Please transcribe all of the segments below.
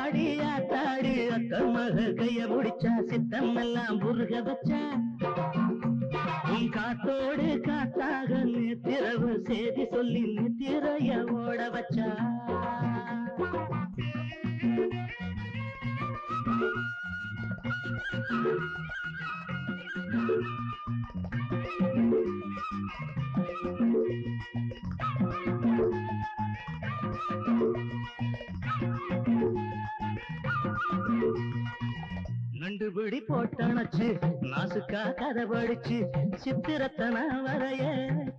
அடியாத்தாடி அத்தன் மக கைய முடிச்சா சித்தம் எல்லாம் உருக வச்சா உன் காத்தோடு காத்தாக நேத்திரவு செய்தி சொல்லி நித்திரைய ஓட வச்சா நண்டுபிடி போட்டணச்சு நாசுக்கா கதை படிச்சு சித்திரத்தனா வரைய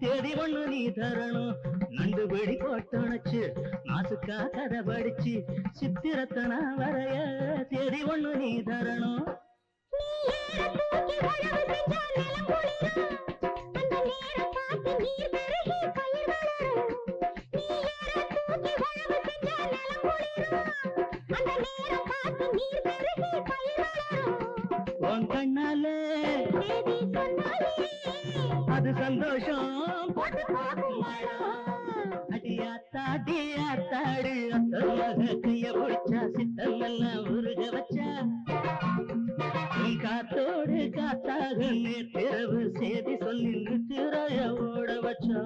தேடி ஒண்ணு நீ தரணும் நண்டுபிடி போட்டணச்சு நாசுக்கா கதை படிச்சு சித்திரத்தனா வரைய தேடி ஒண்ணு நீ தரணும் கண்ணாலே அது சந்தோஷம் அடியாத்தாடி ஆத்தாடு அத்தமாக கைய பிடிச்சா சித்தம் எல்லாம் உருக வச்சா காத்தோடு காத்தாக நேற்றிரவு செய்தி சொல்லி நித்திரைய ஓட வச்சா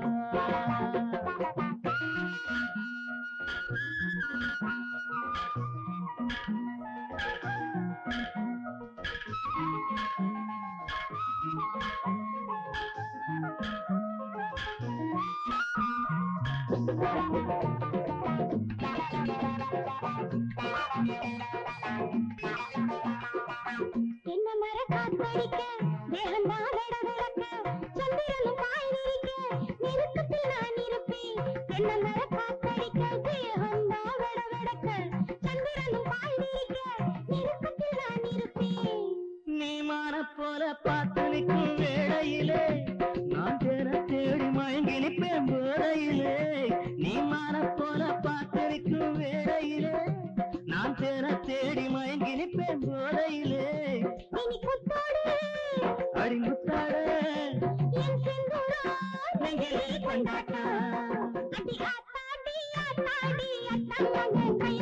என்ன மர காத்தடிக்க தேகந்தா வெட வெடக்க சந்திரனும் பாய் விரிக்க நெருக்கத்தில் நான் இருப்பேன் என்ன மர காத்தடிக்க தேகந்தா வெட வெடக்க சந்திரனும் பாய் விரிக்க நெருக்கத்தில் நான் இருப்பேன் நீ மான போல பார்த்து நிற்கும் வேளையிலே நான் தேர தேடி மயங்கி நிற்பேன் போதையிலே நீ மான போல பார்த்து நிற்கும் வேளையிலே நான் தேர தேடி மயங்கி நிற்பேன் போதையிலே அடி முத்தாட என் செந்தூரா நெஞ்சிலே கொண்டாட்டா அடி ஆத்தாடி ஆத்தாடி அத்தன் மகன் கைய